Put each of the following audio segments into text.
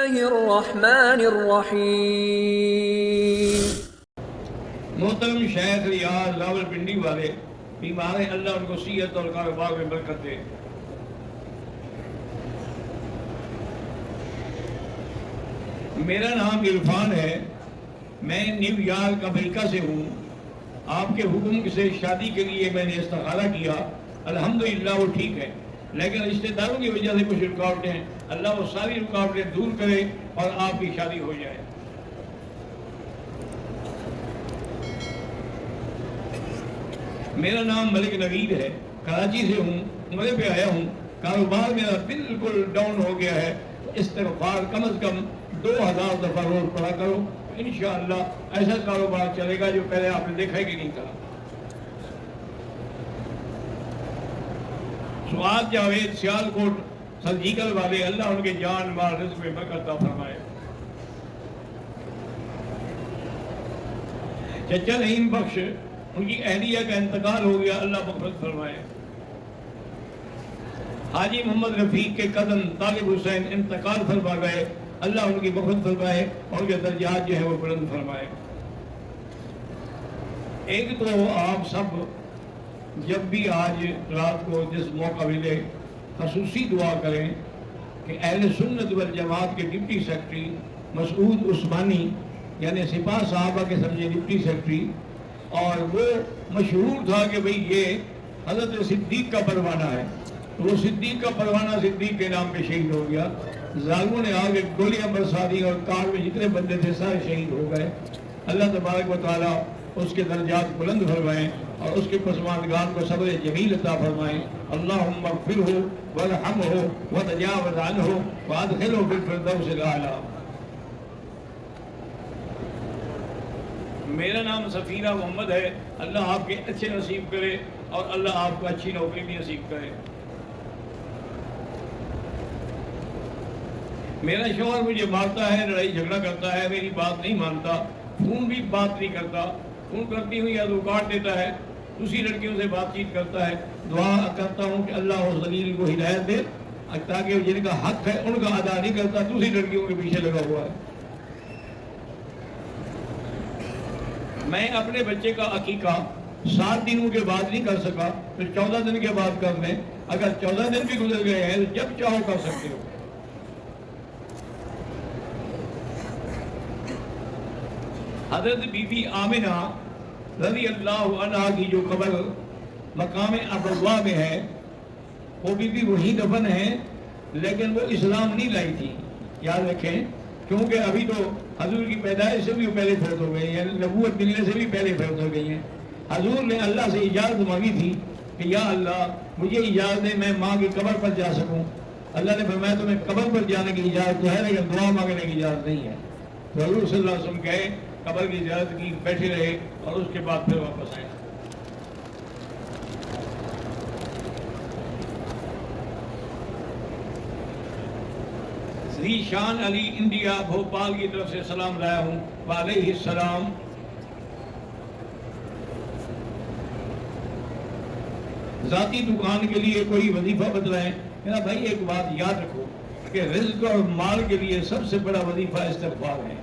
الله الرحمن الرحيم. محترم شیخ ریاض راولپنڈی والے بیمار ہیں، اللہ ان کو صحت اور کاروبار میں برکت دے۔ میرا نام عرفان ہے، میں نیو یارک امریکہ سے ہوں۔ آپ کے حکم سے شادی کے لیے میں نے استخارہ کیا، الحمدللہ وہ ٹھیک ہے، لیکن رشتہ داروں کی وجہ سے کچھ رکاوٹیں، اللہ وہ ساری رکاوٹیں دور کرے اور آپ کی شادی ہو جائے۔ میرا نام ملک نوید ہے، کراچی سے ہوں، عمرے پہ آیا ہوں۔ کاروبار میرا بالکل ڈاؤن ہو گیا ہے، استغفار کم از کم 2000 دفعہ روز پڑھا کرو، انشاءاللہ ایسا کاروبار چلے گا جو پہلے آپ نے دیکھا ہے کہ نہیں کرا۔ سعاد جاوید سیالکوٹ سرجیکل والے، اللہ ان کے جان مال رزق میں برکت عطا فرمائے۔ چچا رحیم بخش، ان کی اہلیہ کا انتقال ہو گیا، اللہ مغفرت فرمائے۔ حاجی محمد رفیق کے قدم طالب حسین انتقال فرما گئے، اللہ ان کی مغفرت فرمائے اور ان کے درجات جو ہے وہ بلند فرمائے۔ ایک تو آپ سب جب بھی آج رات کو جس موقع ملے خصوصی دعا کریں کہ اہل سنت والجماعت کے ڈپٹی سیکرٹری مسعود عثمانی، یعنی سپاہ صحابہ کے سمجھے ڈپٹی سیکرٹری، اور وہ مشہور تھا کہ بھئی یہ حضرت صدیق کا پروانہ ہے، وہ صدیق کا پروانہ صدیق کے نام پہ شہید ہو گیا۔ ظالموں نے آگے گولیاں برسا دی اور کار میں جتنے بندے تھے سارے شہید ہو گئے۔ اللہ تبارک و تعالیٰ اس کے درجات بلند فرمائیں اور اس کے پسماندگان کو صبر جمیل عطا فرمائیں۔ اللہم اغفرہ وارحمہ وتجاوز عنہ وادخلہ فی الفردوس الاعلی۔ میرا نام سفینہ محمد ہے، اللہ آپ کے اچھے نصیب کرے اور اللہ آپ کو اچھی نوکری بھی نصیب کرے۔ میرا شوہر مجھے مارتا ہے، لڑائی جھگڑا کرتا ہے، میری بات نہیں مانتا، فون بھی بات نہیں کرتا، فون کرتی ہوں یا تو کاٹ دیتا ہے، دوسری لڑکیوں سے بات چیت کرتا ہے۔ دعا کرتا ہوں کہ اللہ اس ذلیل کو ہدایت دے تاکہ جن کا حق ہے ان کا ادا نہیں کرتا، دوسری لڑکیوں کے پیچھے لگا ہوا ہے۔ میں اپنے بچے کا عقیقہ 7 دنوں کے بعد نہیں کر سکا، پھر 14 دن کے بعد کر لیں، اگر 14 دن بھی گزر گئے ہیں تو جب چاہو کر سکتے ہو۔ حضرت بی بی آمنہ رضی اللہ عنہ کی جو قبر مقام ابوا میں ہے، وہ بی بی وہی دفن ہے، لیکن وہ اسلام نہیں لائی تھی، یاد رکھیں، کیونکہ ابھی تو حضور کی پیدائش سے بھی پہلے فوت ہو گئی ہیں، نبوت ملنے سے بھی پہلے فوت ہو گئی ہیں۔ حضور نے اللہ سے اجازت مانگی تھی کہ یا اللہ مجھے اجازت دے میں ماں کی قبر پر جا سکوں۔ اللہ نے فرمایا تمہیں قبر پر جانے کی اجازت تو ہے لیکن دعا مانگنے کی اجازت نہیں ہے۔ تو حضور صلی اللہ علیہ وسلم گئے، قبر کی زیارت کی، بیٹھے رہے اور اس کے بعد پھر واپس آئے۔ ذی شان علی انڈیا بھوپال کی طرف سے سلام لایا ہوں، وعلیہ السلام۔ ذاتی دکان کے لیے کوئی وظیفہ بتلائیں۔ میرا بھائی ایک بات یاد رکھو کہ رزق اور مال کے لیے سب سے بڑا وظیفہ استغفار ہے،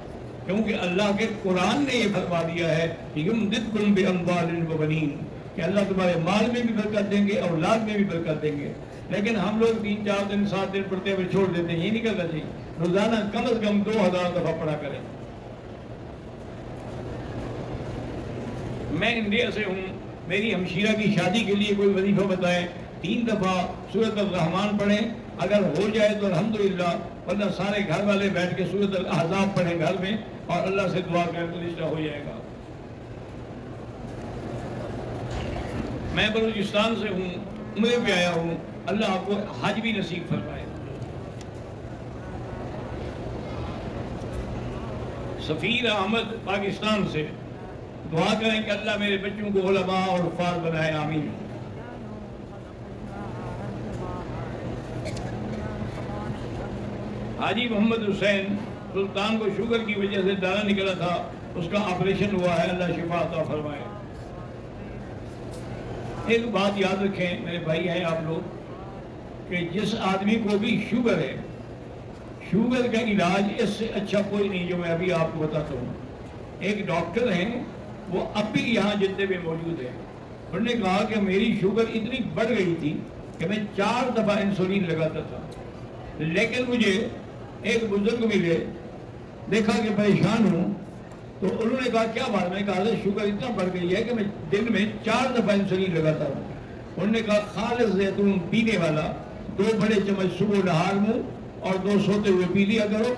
کیونکہ اللہ کے قرآن نے یہ فرما دیا ہے یمددکم باموال وبنین، کہ اللہ تمہارے مال میں بھی برکت دیں گے، اولاد میں بھی برکت دیں گے۔ لیکن ہم لوگ 3 4 دن 7 دن پڑھتے ہوئے چھوڑ دیتے ہیں، یہ نہیں کرنا چاہیے، روزانہ کم از کم 2000 دفعہ پڑھا کریں۔ میں انڈیا سے ہوں، میری ہمشیرہ کی شادی کے لیے کوئی وظیفہ بتائیں۔ 3 دفعہ سورۃ الرحمن پڑھیں، اگر ہو جائے تو الحمدللہ، ورنہ سارے گھر والے بیٹھ کے سورۃ الاحزاب پڑھیں گھر میں اور اللہ سے دعا کریں تو رشتہ ہو جائے گا۔ میں بلوچستان سے ہوں، عمرے پہ آیا ہوں، اللہ آپ کو حج بھی نصیب فرمائے۔ سفیر احمد پاکستان سے، دعا کریں کہ اللہ میرے بچوں کو علماء اور حفاظ بنائے، آمین۔ حاجی محمد حسین سلطان کو شوگر کی وجہ سے دانہ نکلا تھا، اس کا آپریشن ہوا ہے، اللہ شفا عطا فرمائے۔ ایک بات یاد رکھیں میرے بھائی ہیں آپ لوگ، کہ جس آدمی کو بھی شوگر ہے، شوگر کا علاج اس سے اچھا کوئی نہیں جو میں ابھی آپ کو بتاتا ہوں. ایک ڈاکٹر ہیں وہ اب بھی یہاں جدے میں موجود ہیں. انہوں نے کہا کہ میری شوگر اتنی بڑھ گئی تھی کہ میں 4 دفعہ انسولین لگاتا تھا. لیکن مجھے ایک بزرگ ملے, دیکھا کہ پریشان ہوں, تو انہوں نے کہا کیا بات؟ میں کہا شوگر اتنا بڑھ گئی ہے کہ میں دن میں 4 دفعہ انسولین لگاتا ہوں. انہوں نے کہا خالص زیتون پینے والا 2 بڑے چمچ صبح نہار منہ اور 2 سوتے ہوئے پی لیا کرو,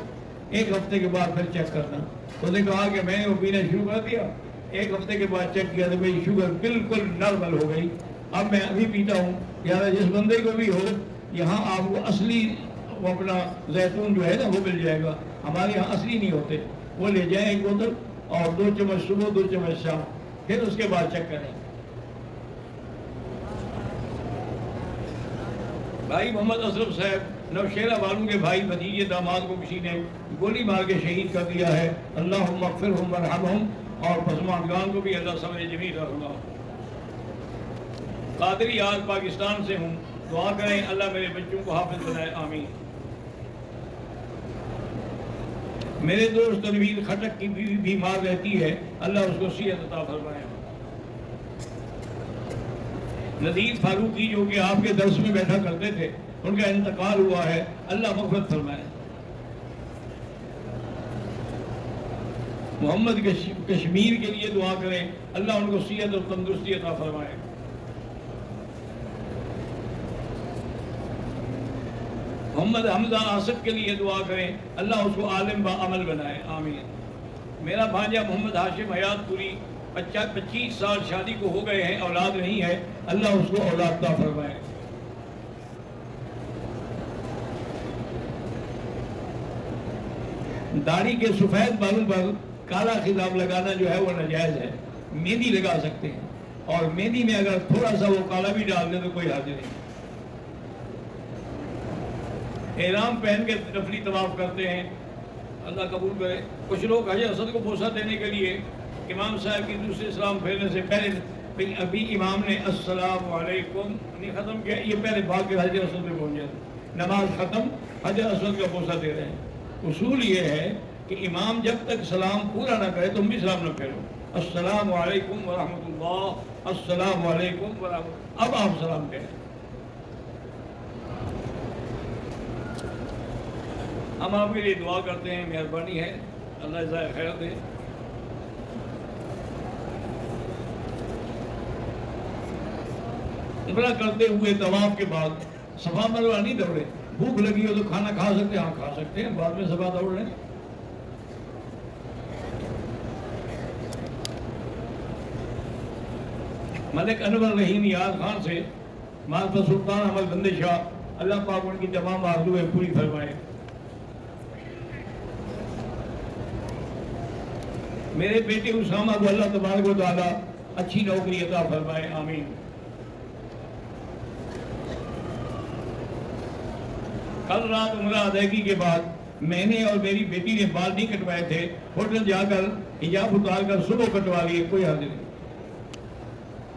1 ہفتے کے بعد پھر چیک کرنا. انہوں نے کہا کہ میں نے وہ پینا شروع کر دیا, 1 ہفتے کے بعد چیک کیا تو میری شوگر بالکل نارمل ہو گئی. اب میں ابھی پیتا ہوں. لہٰذا جس بندے کو بھی ہو, یہاں آپ کو اصلی وہ اپنا زیتون جو ہے نا وہ مل جائے گا. ہمارے یہاں اصلی نہیں ہوتے, وہ لے جائیں 1 بوتل اور 2 چمچ صبح 2 چمچ شام, پھر اس کے بعد چیک کریں. بھائی محمد اشرف صاحب نوشیرہ والوں کے بھائی بھتیجے داماد کو کسی نے گولی مار کے شہید کر دیا ہے. اللہم اغفرہم ورحمہم, اور پسماندگان کو بھی اللہ صبر جمیل رحمہ. قادری آج پاکستان سے ہوں, دعا کریں اللہ میرے بچوں کو حافظ بنائے, آمین. میرے دوست تنویر خٹک کی بیوی بیمار رہتی ہے, اللہ اس کو صحت عطا فرمائے. نذیر فاروقی جو کہ آپ کے درس میں بیٹھا کرتے تھے, ان کا انتقال ہوا ہے, اللہ مغفرت فرمائے. محمد کشمیر کے لیے دعا کریں, اللہ ان کو صحت اور تندرستی عطا فرمائے. محمد حمزہ آصف کے لیے دعا کریں, اللہ اس کو عالم با عمل بنائے, آمین. میرا بھانجا محمد ہاشم حیات پوری 25 سال شادی کو ہو گئے ہیں, اولاد نہیں ہے, اللہ اس کو اولاد عطا فرمائے. داڑھی کے سفید بالوں پر کالا خضاب لگانا جو ہے وہ ناجائز ہے. مہندی لگا سکتے ہیں, اور مہندی میں اگر تھوڑا سا وہ کالا بھی ڈال دیں تو کوئی حرج نہیں. احرام پہن کے نفلی طواف کرتے ہیں, اللہ قبول کرے. کچھ لوگ حج اسود کو بوسہ دینے کے لیے امام صاحب کی دوسرے سلام پھیرنے سے پہلے ابھی امام نے السلام علیکم نہیں ختم کیا, یہ پہلے بھاگ کے حج اسود میں پہنچ جاتے, نماز ختم, حج اسود کا بوسہ دے رہے ہیں. اصول یہ ہے کہ امام جب تک سلام پورا نہ کرے تم بھی سلام نہ پھیرو. السلام علیکم ورحمۃ اللہ, السلام علیکم ورحمۃ, اب آپ سلام کہیں. ہم آپ کے لیے دعا کرتے ہیں, مہربانی ہے, اللہ جزائے خیر دے. عمرہ کرتے ہوئے طواف کے بعد صفا مروا نہیں دوڑے. بھوک لگی ہو تو کھانا کھا سکتے ہیں, ہاں کھا سکتے ہیں, بعد میں صفا دوڑ رہے ہیں. ملک انور رحیم یار خان سے مالفہ سلطان احمد بندے شاہ, اللہ پاک ان کی تمام آرزویں پوری فرمائے. میرے بیٹے اسامہ کو اللہ تبارک و تعالیٰ اچھی نوکری عطا فرمائے, آمین. کل رات عمرہ ادائیگی کے بعد میں نے اور میری بیٹی نے بال نہیں کٹوائے تھے, ہوٹل جا کر حجاب اتار کر صبح کٹوا لیے, کوئی حرج نہیں.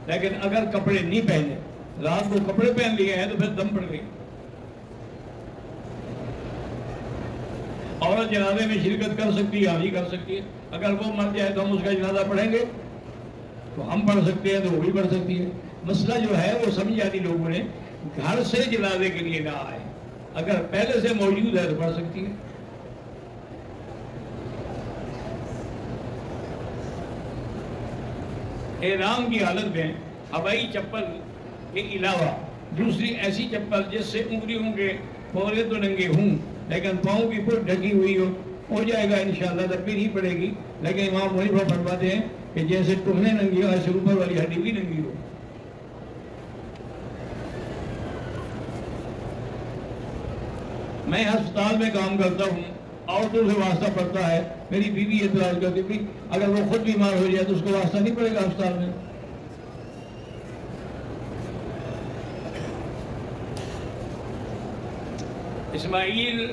لیکن اگر کپڑے نہیں پہنے, رات کو کپڑے پہن لیے ہیں تو پھر دم پڑ گئی. عورت جنازے میں شرکت کر سکتی ہے, ہاں ہی کر سکتی ہے. اگر وہ مر جائے تو ہم اس کا جنازہ پڑھیں گے, تو ہم پڑھ سکتے ہیں تو وہ بھی پڑھ سکتی ہے. مسئلہ جو ہے وہ سمجھا دی لوگوں نے, گھر سے جنازے کے لیے نہ آئے, اگر پہلے سے موجود ہے تو پڑھ سکتی ہے. احرام کی حالت میں ہوائی چپل کے علاوہ دوسری ایسی چپل جس سے انگلیوں کے پورے تو ننگے ہوں لیکن پاؤں کی پٹ ڈھکی ہوئی ہو جائے گا انشاءاللہ, تب بھی نہیں پڑے گی. لیکن امام حنیفہ فرماتے ہیں کہ جیسے ٹخنے ننگی ہو ایسے اوپر والی ہڈی بھی ننگی ہو. میں ہسپتال میں کام کرتا ہوں, عورتوں سے واسطہ پڑتا ہے. میری بیوی اعتراض کرتی بھی اگر وہ خود بیمار ہو جائے تو اس کو واسطہ نہیں پڑے گا ہسپتال میں. اسماعیل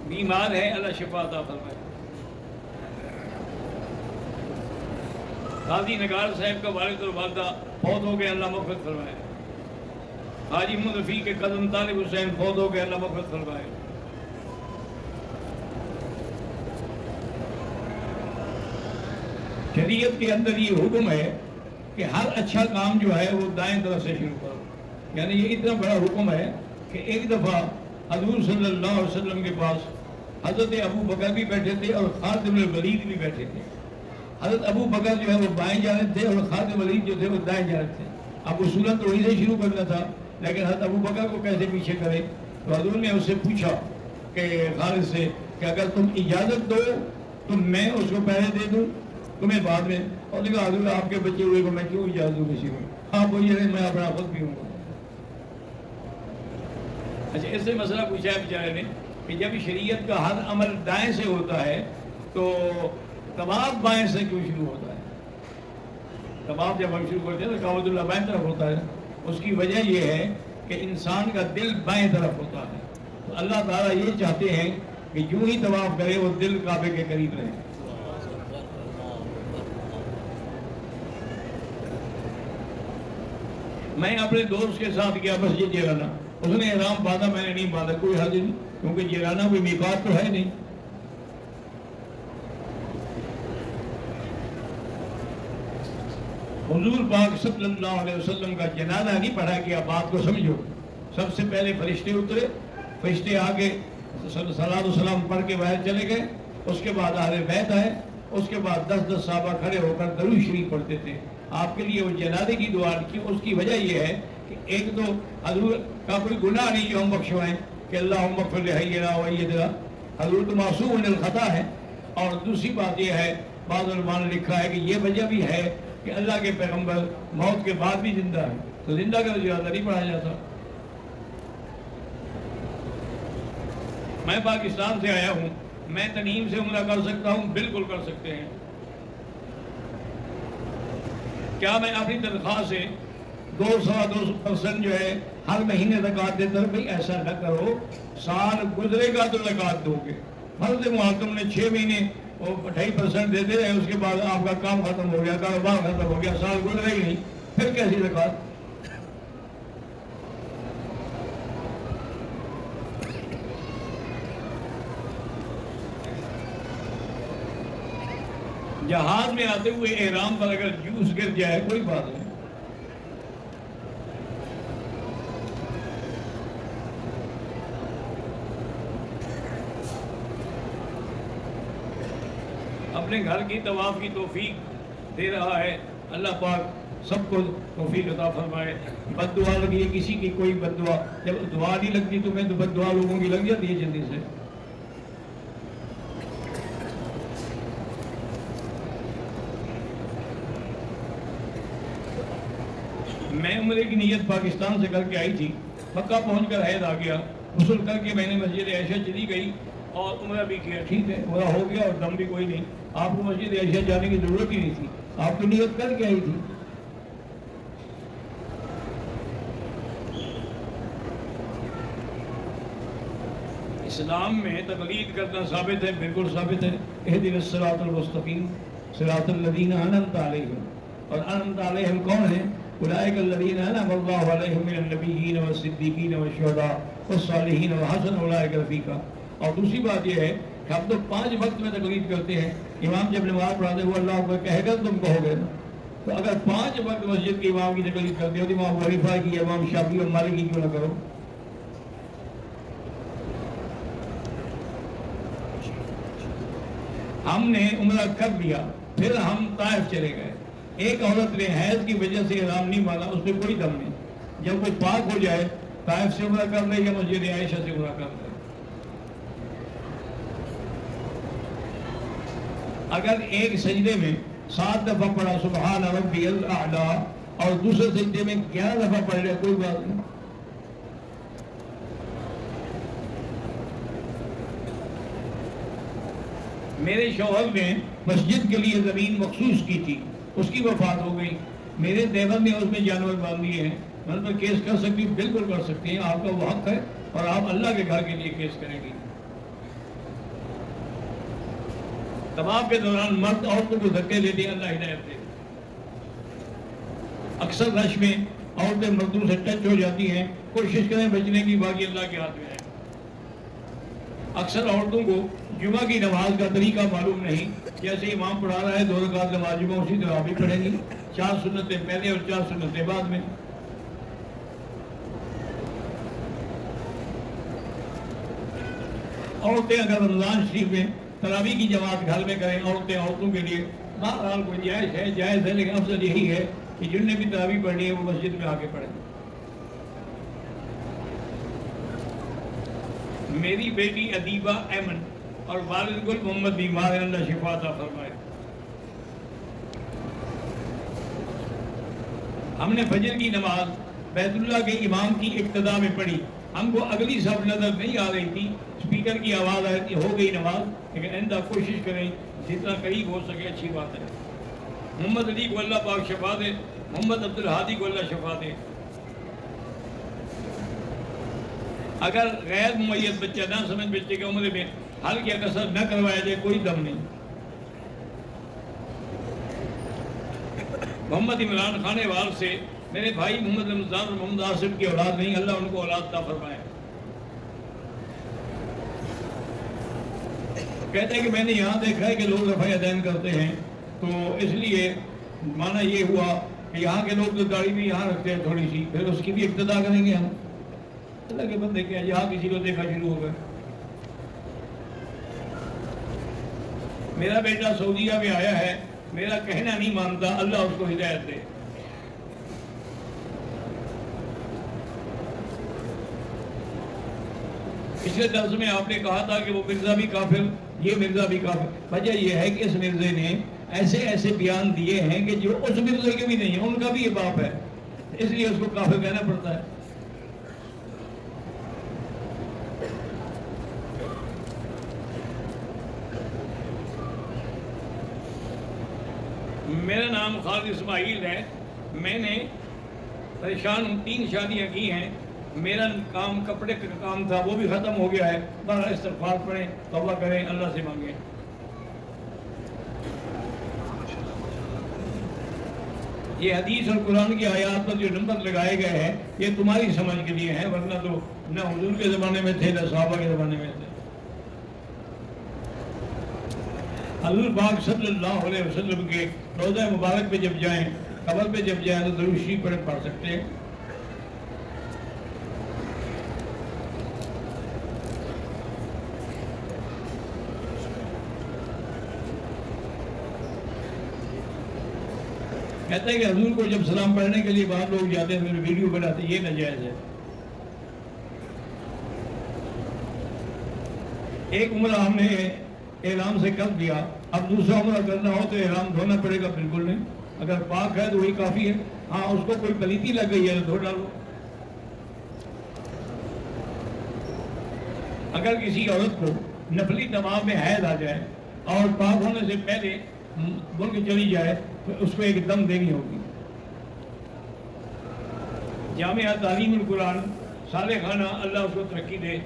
بیمار ہے, اللہ شفا عطا فرمائے. قاضی نگار صاحب کا والد اور والدہ فوت ہو گئے, اللہ مغفرت فرمائے. حاجی محمد رفیع کے قدم طالب حسین فوت ہو گئے, اللہ مغفرت فرمائے. شریعت کے اندر یہ حکم ہے کہ ہر اچھا کام جو ہے وہ دائیں طرف سے شروع کرو. یعنی یہ اتنا بڑا حکم ہے کہ ایک دفعہ حضور صلی اللہ علیہ وسلم کے پاس حضرت ابو بکر بھی بیٹھے تھے اور خالد بن ولید بھی بیٹھے تھے. حضرت ابو بکر جو ہے وہ بائیں جانب تھے اور خالد بن ولید جو تھے وہ دائیں جانب تھے. اب اصولاً تو وہیں سے شروع کرنا تھا، لیکن حضرت ابو بکر کو کیسے پیچھے کرے؟ تو حضور نے اس سے پوچھا کہ خالد سے کہ اگر تم اجازت دو تو میں اس کو پہلے دے دوں تمہیں بعد میں. اور نے کہا حضور آپ کے بچے ہوئے کو میں کیوں اجازت دوں کسی کو؟ آپ وہی میں اپنا خود پیوں گا. اچھا اس سے مسئلہ پوچھا ہے بیچارے نے کہ جب شریعت کا ہر عمل دائیں سے ہوتا ہے تو کباب بائیں سے کیوں شروع ہوتا ہے؟ کباب جب ہم شروع کرتے ہیں تو کعبۃ اللہ بائیں طرف ہوتا ہے. اس کی وجہ یہ ہے کہ انسان کا دل بائیں طرف ہوتا ہے. تو اللہ تعالیٰ یہ چاہتے ہیں کہ یوں ہی طواف کرے وہ دل کعبے کے قریب رہے. میں اپنے دوست کے ساتھ گیا مسجد جیرانہ، اس نے احرام باندھا، میں نے نہیں باندھا، کوئی حرج نہیں کیونکہ جیرانہ کوئی میقات تو ہے نہیں. حضور پاک صلی اللہ علیہ وسلم کا جنازہ نہیں پڑھا گیا. بات کو سمجھو. سب سے پہلے فرشتے اترے، فرشتے آگے صلاۃ و سلام پڑھ کے باہر چلے گئے. اس کے بعد اہل بیت آئے. اس کے بعد 10 صحابہ کھڑے ہو کر درود شریف پڑھتے تھے. آپ کے لیے وہ جنازے کی دعا کی. اس کی وجہ یہ ہے کہ ایک تو حضور کا کوئی گناہ نہیں جو ہم بخشوائیں کہ اللہم اغفر لحینا ومیتنا، حضور تو معصوم من الخطا ہے. اور دوسری بات یہ ہے، بعض علماء نے لکھا ہے کہ یہ وجہ بھی ہے کہ اللہ کے پیغمبر موت کے بعد بھی زندہ ہے، تو زندہ کا جنازہ نہیں پڑھا جاتا. میں پاکستان سے آیا ہوں، میں تنعیم سے عمرہ کر سکتا ہوں؟ بالکل کر سکتے ہیں. کیا میں اپنی تنخواہ سے 2-2.5% جو ہے ہر مہینے زکوٰۃ دیتا ہوں؟ بھائی ایسا نہ کرو، سال گزرے گا تو زکوٰۃ دو گے. فرض محتم نے 6 مہینے وہ 2.5% دیتے رہے، اس کے بعد آپ کا کام ختم ہو گیا، کاروبار ختم ہو گیا، سال گزرے ہی نہیں، پھر کیسی زکوٰۃ؟ جہاز میں آتے ہوئے احرام پر اگر جوس گر جائے کوئی بات نہیں. اپنے گھر کی طواف کی توفیق دے رہا ہے. اللہ پاک سب کو توفیق عطا فرمائے. بد دعا لگی ہے کسی کی، کوئی بد دعا، جب دعا نہیں لگتی تو میں تو بد دعا لوگوں کی لگ جاتی ہے جلدی سے. میں عمرے کی نیت پاکستان سے کر کے آئی تھی، مکہ پہنچ کر حیض آ گیا. غسل کر کے میں نے مسجد عائشہ چلی گئی اور عمرہ بھی کیا. ٹھیک ہے، عمرہ ہو گیا اور دم بھی کوئی نہیں. آپ کو مسجد عائشہ جانے کی ضرورت ہی نہیں تھی، آپ تو نیت کر کے آئی تھی. اسلام میں تقلید کرنا ثابت ہے، بالکل ثابت ہے. اہدنا الصراط المستقیم صراط الذین انعمت علیہم. اور انعمت علیہم کون ہیں؟ اولئک الذین انعم اللہ علیہم من النبیین والصدیقین والشہداء والصالحین وحسن اولئک رفیقا. اور دوسری بات یہ ہے کہ ہم تو 5 وقت میں تقلید کرتے ہیں. امام جب نماز پڑھاتے ہوئے اللہ اکبر کہے گا تم کہو گے نا. تو اگر 5 وقت مسجد کے امام کی تقلید کرتے ہو تو امام ابو حنیفہ کی، امام شافعی اور مالک کی کیوں نہ کرو؟ ہم نے عمرہ کر لیا، پھر ہم طائف چلے گئے. ایک عورت نے حیض کی وجہ سے احرام نہیں باندھا، اس میں کوئی دم نہیں. جب کوئی پاک ہو جائے طائف سے عمرہ کر لے یا مسجد عائشہ سے عمرہ کر لے. اگر ایک سجدے میں 7 دفعہ پڑھا سبحان ربی الاعلیٰ اور دوسرے سجدے میں 11 دفعہ پڑھ لیا کوئی بات نہیں. میرے شوہر نے مسجد کے لیے زمین مخصوص کی تھی، اس کی وفات ہو گئی. میرے دیور نے اس میں جانور باندھ دیے ہیں. میں پر کیس کر سکتی ہوں؟ بالکل کر سکتی ہیں، آپ کا وہ حق ہے اور آپ اللہ کے گھر کے لیے کیس کریں گی. طواف کے دوران مرد عورتوں کو دھکے دیتے ہیں، اللہ ہدایت دے. اکثر رش میں عورتیں مردوں سے ٹچ ہو جاتی ہیں. کوشش کریں بچنے کی، باقی اللہ کے ہاتھ میں ہے. اکثر عورتوں کو جمعہ کی نماز کا طریقہ معلوم نہیں، جیسے امام پڑھا رہا ہے 2 رکعت نماز جمعہ اسی طرح بھی پڑھیں گی، 4 سنتیں پہلے اور 4 سنتیں بعد میں۔ عورتیں اگر رمضان شریف میں تراویح کی جماعت گھر میں کریں، عورتوں کے لیے بہرحال کوئی جائز ہے، لیکن افضل یہی ہے کہ جن نے بھی تراویح پڑھنی ہے وہ مسجد میں آ کے پڑھیں۔ میری بیٹی ادیبہ ایمن اور والد گل محمد بیمار ہیں، اللہ شفا عطا فرمائے۔ ہم نے فجر کی نماز بیت اللہ کے امام کی ابتدا میں پڑھی، ہم کو اگلی صف نظر نہیں آ رہی تھی، اسپیکر کی آواز آ رہی تھی، ہو گئی نماز، لیکن آئندہ کوشش کریں جتنا قریب ہو سکے اچھی بات ہے۔ محمد علی کو اللہ پاک شفا دے، محمد عبد الحادی کو اللہ شفا دے۔ اگر غیر ممیز بچہ نہ سمجھ بچے کی عمر میں ہلکا کسر نہ کروایا جائے کوئی دم نہیں۔ محمد عمران خانے وال سے میرے بھائی محمد رمضان اور محمد آصف کی اولاد نہیں، اللہ ان کو اولاد عطا فرمائے۔ کہتے ہیں کہ میں نے یہاں دیکھا ہے کہ لوگ رفع یدین کرتے ہیں، تو اس لیے مانا یہ ہوا کہ یہاں کے لوگ تو داڑھی بھی یہاں رکھتے ہیں تھوڑی سی، پھر اس کی بھی ابتدا کریں گے ہم۔ اللہ کے بندے کیا یہاں کسی کو دیکھا شروع ہو گئے۔ میرا بیٹا سعودیہ میں آیا ہے، میرا کہنا نہیں مانتا، اللہ اس کو ہدایت دے۔ پچھلے درس میں آپ نے کہا تھا کہ وہ مرزا بھی کافر، یہ مرزا بھی کافر۔ وجہ یہ ہے کہ اس مرزے نے ایسے بیان دیے ہیں کہ جو اس مرزے کے بھی نہیں ہیں، ان کا بھی یہ باپ ہے، اس لیے اس کو کافر کہنا پڑتا ہے۔ میرا نام خالد اسماعیل ہے، میں نے پریشان ہوں، 3 شادیاں کی ہیں، میرا کام کپڑے کا کام تھا وہ بھی ختم ہو گیا ہے، بہرحال استغفار پڑھیں، توبہ کریں، اللہ سے مانگیں۔ یہ حدیث اور قرآن کی آیات پر جو نمبر لگائے گئے ہیں یہ تمہاری سمجھ کے لیے ہیں، ورنہ تو نہ حضور کے زمانے میں تھے نہ صحابہ کے زمانے میں تھے۔ حضور پاک صلی اللہ علیہ وسلم کے روضہ مبارک پہ جب جائیں، قبر پہ جب جائیں تو درود شریف پڑھ سکتے ہیں۔ کہتے ہیں کہ حضور کو جب سلام پڑھنے کے لیے بعض لوگ جاتے ہیں پھر ویڈیو بناتے ہیں، یہ ناجائز ہے۔ ایک عمرہ ہم نے احرام سے کر دیا، اب دوسرا عمرہ کرنا ہو تو احرام دھونا پڑے گا؟ بالکل نہیں، اگر پاک ہے تو وہی کافی ہے۔ ہاں اس کو کوئی پلیتی لگ گئی ہے تو دھو ڈالو۔ اگر کسی عورت کو نفلی طواف میں حیض آ جائے اور پاک ہونے سے پہلے ملک چلی جائے تو اس کو ایک دم دینی ہوگی۔ جامعہ تعلیم القرآن صالح خانہ، اللہ اس کو ترقی دے۔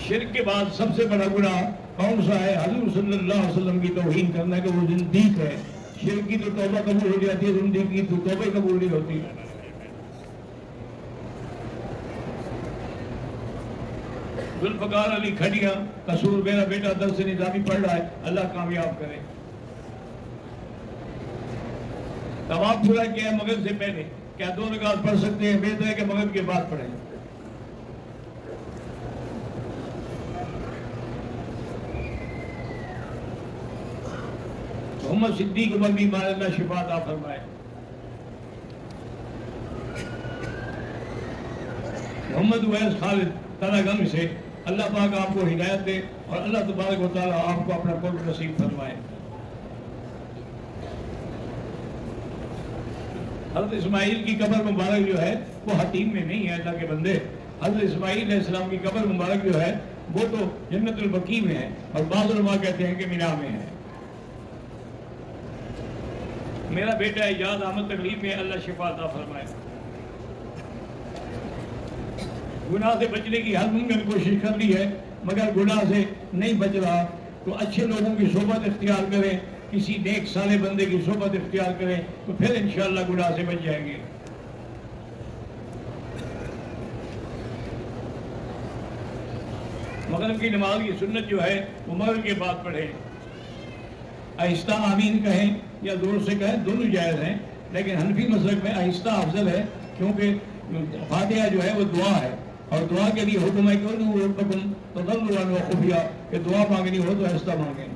شرک کے بعد سب سے بڑا گناہ کون سا ہے؟ حضور صلی اللہ علیہ وسلم کی توہین کرنا، کہ وہ زندیق ہے۔ شرک کی تو توبہ قبول ہو جاتی ہے، زندیق کی تو توبہ قبول نہیں ہوتی۔ ذوالفقار علی کھڑیاں قصور، میرا بیٹا درس نظامی پڑھ رہا ہے، اللہ کامیاب کرے۔ طواف پورا کیا ہے مغرب سے پہلے، کیا 2 رکعت پڑھ سکتے ہیں؟ بہتر ہے کہ مغرب کے بعد پڑھیں۔ محمد صدیق عمر بیمار، اللہ شفا عطا فرمائے۔ محمد اویس خالد تارا گنج سے، اللہ پاک آپ کو ہدایت دے اور اللہ تبارک و تعالیٰ آپ کو اپنا قرب نصیب فرمائے۔ حضرت اسماعیل کی قبر مبارک جو ہے وہ حتیم میں نہیں ہے، اللہ کے بندے۔ حضرت اسماعیل علیہ السلام کی قبر مبارک جو ہے وہ تو جنت البقیع میں ہے، اور بعض علماء کہتے ہیں کہ مینا میں ہے۔ میرا بیٹا اعجاز احمد تکلیف میں، اللہ شفا عطا فرمائے۔ گناہ سے بچنے کی ہر ممکن کوشش کر لی ہے، مگر گناہ سے نہیں بچ رہا، تو اچھے لوگوں کی صحبت اختیار کریں، کسی نیک صالح بندے کی صحبت اختیار کریں تو پھر انشاءاللہ گناہ سے بچ جائیں گے۔ مغرب کی نماز کی سنت جو ہے وہ مغرب کے بعد پڑھیں. آہستہ آمین کہیں یا زور سے کہیں دونوں جائز ہیں، لیکن حنفی مذہب میں آہستہ افضل ہے، کیونکہ فاتحہ جو ہے وہ دعا ہے، اور دعا کے لیے حکم ہے کہ ادعوا ربکم تضرعا وخفیا، کہ دعا مانگنی ہو تو آہستہ مانگیں.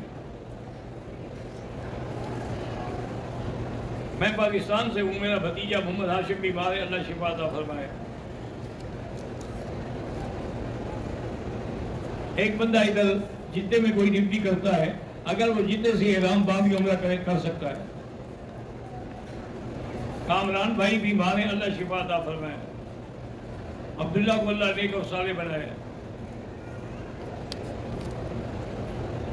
میں پاکستان سے ہوں، میرا بھتیجا محمد ہاشم بیمار ہے، اللہ شفا عطا فرمائے. ایک بندہ ادھر جدے میں کوئی ڈیوٹی کرتا ہے، اگر وہ جدے سے احرام باندھ کے عمرہ کر سکتا ہے. کامران بھائی بیمار ہیں، اللہ شفا عطا فرمائے. عبداللہ کو اللہ نیک اور صالح بنائے.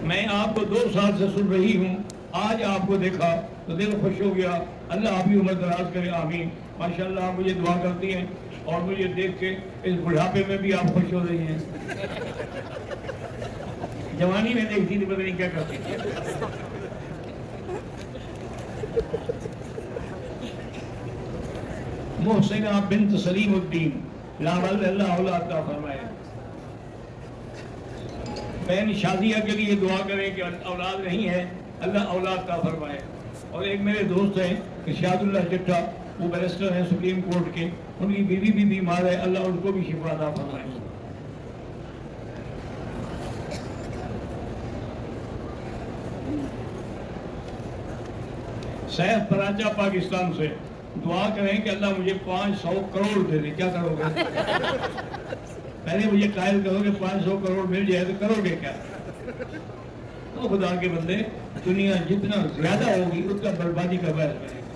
میں آپ کو 2 سال سے سن رہی ہوں، آج آپ کو دیکھا تو دل خوش ہو گیا. اللہ آپ کی عمر دراز کرے، آمین. ماشاءاللہ آپ مجھے دعا کرتی ہیں، اور مجھے دیکھ کے اس بڑھاپے میں بھی آپ خوش ہو رہی ہیں. جوانی میں دیکھتی تھی، پتہ نہیں کیا کرتی. محسنہ بنت سلیم الدین لاول اللہ اولاد عطا فرمائے. بہن شادیہ کے لیے دعا کریں کہ اولاد نہیں ہے، اللہ اولاد عطا فرمائے. اور ایک میرے دوست ہیں ارشاد اللہ چٹھا، وہ بیرسٹر ہیں سپریم کورٹ کے، ان کی بیوی بھی بیمار ہے، اللہ ان کو بھی شفا عطا فرمائے. سیف پراچا پاکستان سے دعا کریں کہ اللہ مجھے 500 کروڑ دے دے. کیا کرو گے؟ پہلے مجھے قائل کرو کہ 500 کروڑ مل جائے تو کرو گے کیا؟ تو خدا کے بندے، دنیا جتنا زیادہ ہوگی اس کا بربادی کا باعث بنے گا.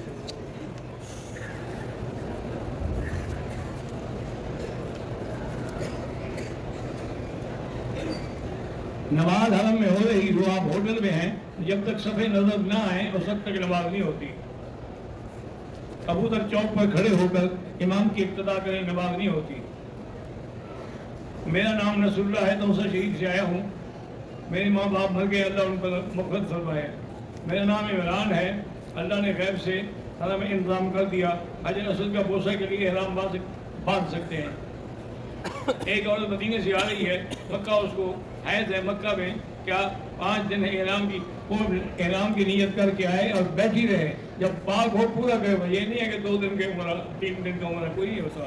نماز حرم میں ہو رہی ہو، آپ ہوٹل میں ہیں، جب تک صفحے نظر نہ آئیں اس وقت تک نماز نہیں ہوتی. کبوتر چوک پر کھڑے ہو کر امام کی اقتدا کریں، نماز نہیں ہوتی. میرا نام نصر اللہ ہے، 200 شہید سے آیا ہوں. میرے ماں باپ مر گئے، اللہ ان پر مغفرت فرمائے. میرا نام عمران ہے، اللہ نے غیب سے حرم میں انتظام کر دیا، حجر اسود کا بوسہ کے لیے احرام باندھ سکتے ہیں. ایک عورت مدینے سے آ رہی ہے، مکہ اس کو حیض ہے، مکہ میں کیا 5 دن احرام کی نیت کر کے آئے اور بیٹھی رہے. جب پاک ہو پورا کرے. یہ نہیں ہے کہ 2 دن کے عمرہ، 3 دن کا عمرہ، کوئی نہیں ہوتا.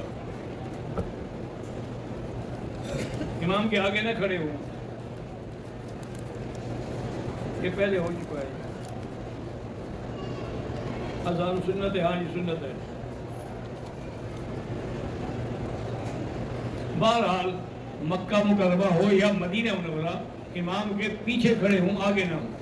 امام کے آگے نہ کھڑے ہو، یہ پہلے ہو چکا ہے. اذان سنت ہے، ہاں جی سنت ہے. بہرحال مکہ مکرمہ ہو یا مدینہ منورہ، امام کے پیچھے کھڑے ہوں، آگے نہ ہوں.